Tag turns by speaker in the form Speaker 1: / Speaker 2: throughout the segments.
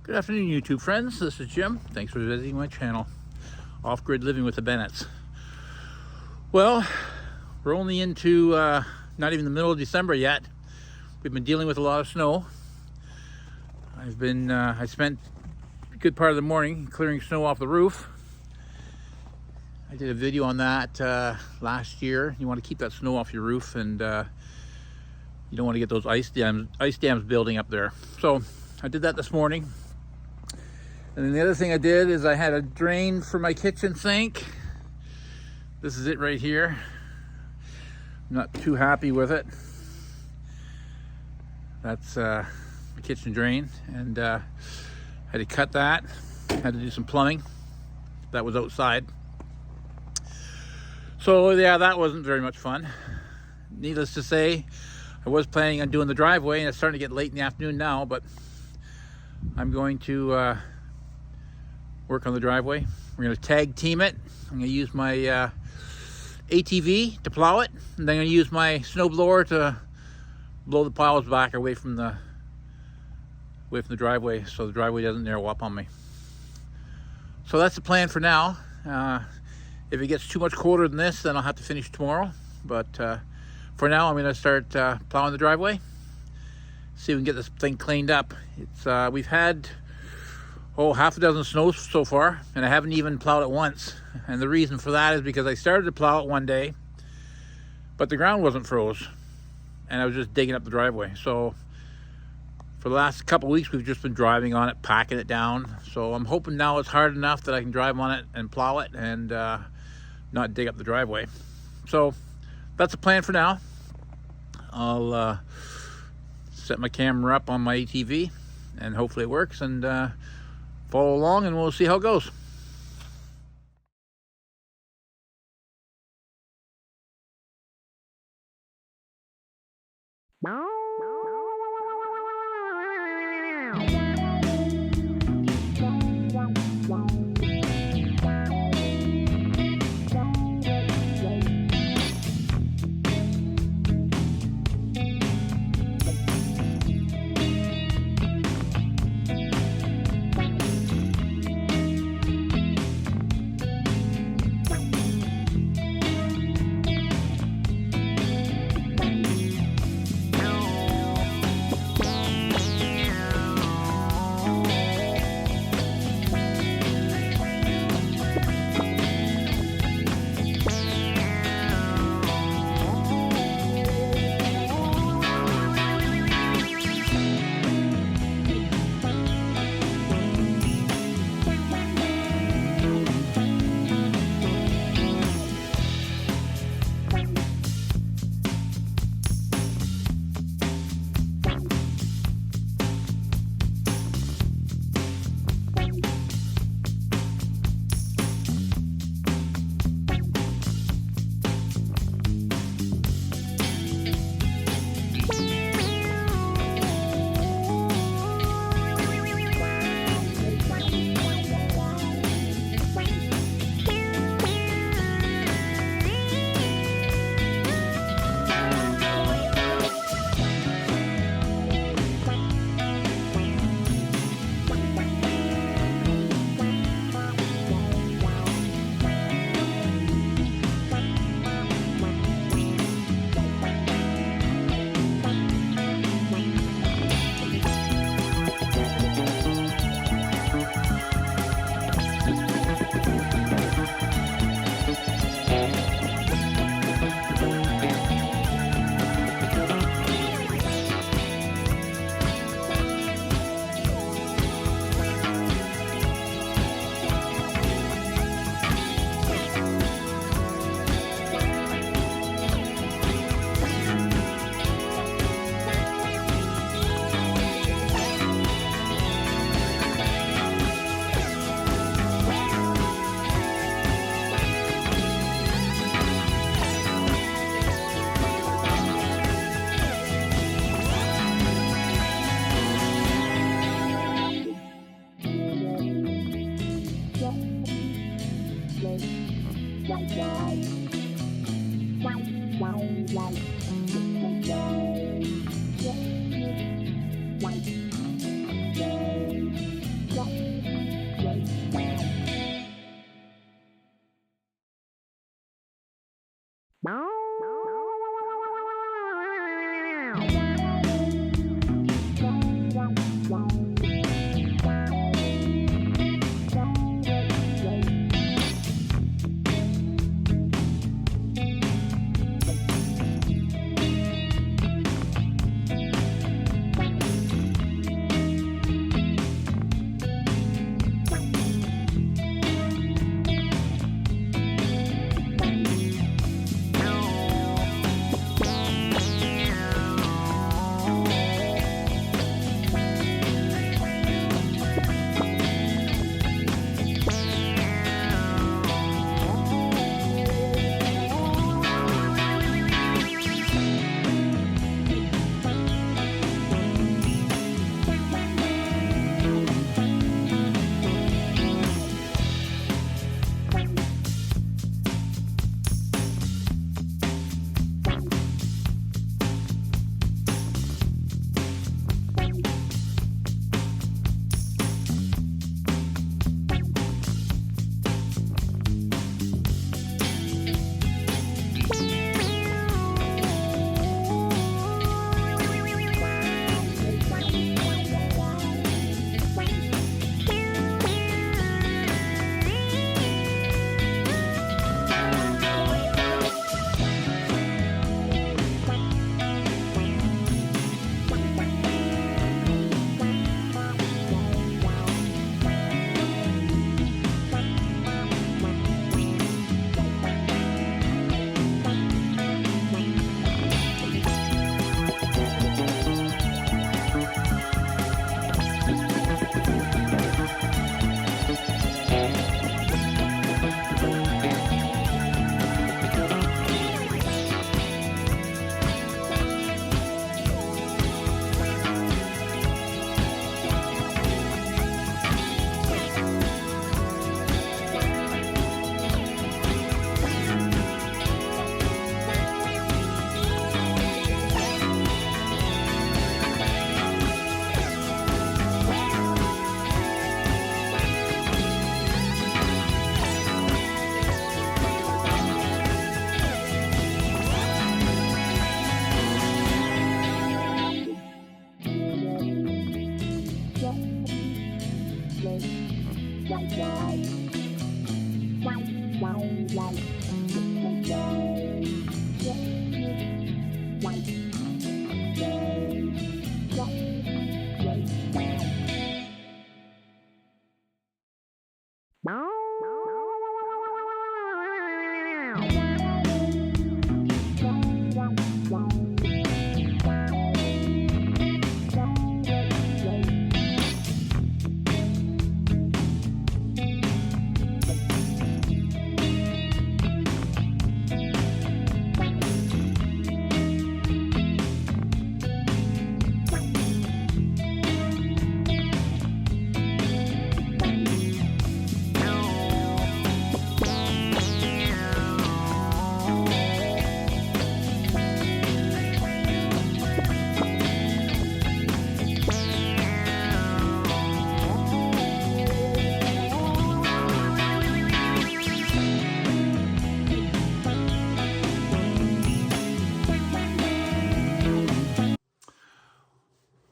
Speaker 1: Good afternoon, YouTube friends. This is Jim. Thanks for visiting my channel, Off-Grid Living with the Bennetts. Well, we're only into not even the middle of December yet. We've been dealing with a lot of snow. I spent a good part of the morning clearing snow off the roof. I did a video on that last year. You want to keep that snow off your roof, and you don't want to get those ice dams building up there. So I did that this morning. And then the other thing I did is I had a drain for my kitchen sink. This is it right here. I'm not too happy with it. That's the kitchen drain, and had to cut that. Had to do some plumbing. That was outside. So yeah, that wasn't very much fun. Needless to say, I was planning on doing the driveway, and it's starting to get late in the afternoon now, but I'm going to work on the driveway. We're going to tag team it. I'm going to use my ATV to plow it, and then I'm going to use my snowblower to blow the plows back away from the driveway, so the driveway doesn't narrow up on me. So that's the plan for now. If it gets too much colder than this, then I'll have to finish tomorrow. But for now, I'm going to start plowing the driveway. See if we can get this thing cleaned up. We've had half a dozen snows so far, and I haven't even plowed it once. And the reason for that is because I started to plow it one day, but the ground wasn't froze, and I was just digging up the driveway. So for the last couple of weeks, we've just been driving on it, packing it down. So I'm hoping now it's hard enough that I can drive on it and plow it and not dig up the driveway. So that's the plan for now. I'll set my camera up on my ATV, and hopefully it works, and follow along, and we'll see how it goes.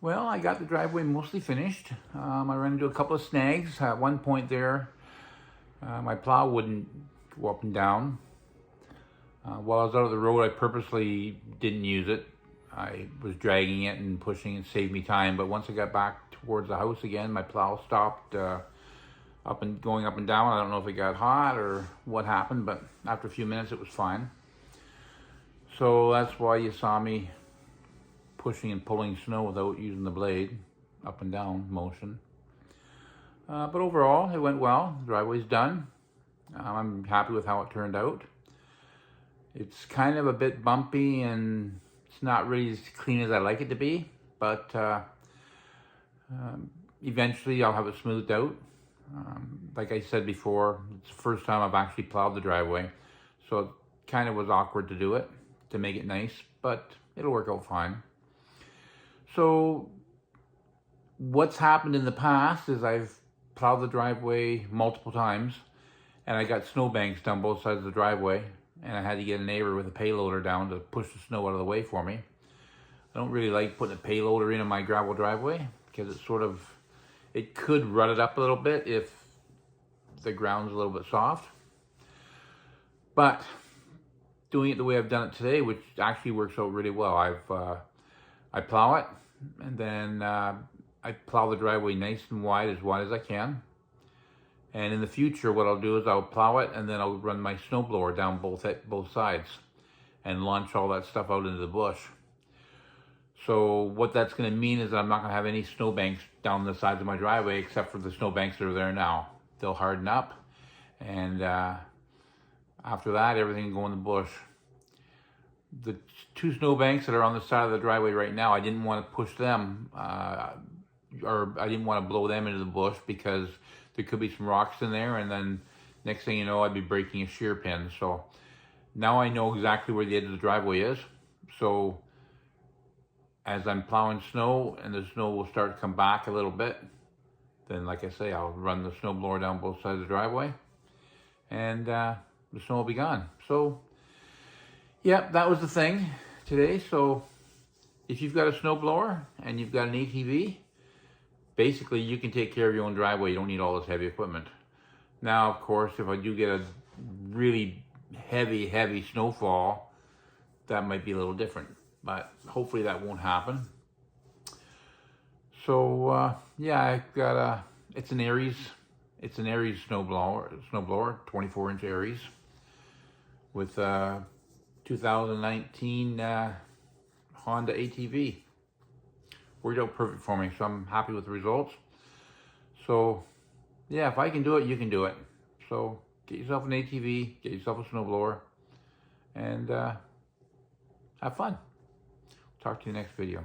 Speaker 1: Well, I got the driveway mostly finished. I ran into a couple of snags. At one point there, my plow wouldn't go up and down. While I was out of the road, I purposely didn't use it. I was dragging it and pushing it, saved me time. But once I got back towards the house again, my plow stopped going up and down. I don't know if it got hot or what happened, but after a few minutes, it was fine. So that's why you saw me pushing and pulling snow without using the blade, up and down motion. But overall, it went well. The driveway's done. I'm happy with how it turned out. It's kind of a bit bumpy and it's not really as clean as I like it to be, but eventually I'll have it smoothed out. Like I said before, it's the first time I've actually plowed the driveway, so it kind of was awkward to do it, to make it nice, but it'll work out fine. So what's happened in the past is I've plowed the driveway multiple times and I got snowbanks down both sides of the driveway, and I had to get a neighbor with a payloader down to push the snow out of the way for me. I don't really like putting a payloader in my gravel driveway because it could rut it up a little bit if the ground's a little bit soft. But doing it the way I've done it today, which actually works out really well, I plow it, and then I plow the driveway nice and wide as I can. And in the future, what I'll do is I'll plow it, and then I'll run my snowblower down both sides and launch all that stuff out into the bush. So what that's going to mean is I'm not going to have any snowbanks down the sides of my driveway except for the snowbanks that are there now. They'll harden up, and after that, everything can go in the bush. The two snowbanks that are on the side of the driveway right now, I didn't want to push them, or I didn't want to blow them into the bush because there could be some rocks in there, and then next thing you know, I'd be breaking a shear pin. So now I know exactly where the edge of the driveway is. So as I'm plowing snow and the snow will start to come back a little bit, then like I say, I'll run the snowblower down both sides of the driveway, and the snow will be gone. So yeah, that was the thing today. So if you've got a snowblower and you've got an ATV, basically you can take care of your own driveway. You don't need all this heavy equipment. Now, of course, if I do get a really heavy snowfall, that might be a little different, but hopefully that won't happen. So yeah, I've got it's an Aries snowblower, 24-inch Aries with 2019 Honda ATV. Worked out perfect for me, so I'm happy with the results. So yeah, if I can do it, you can do it. So get yourself an ATV, get yourself a snowblower, and have fun. Talk to you next video.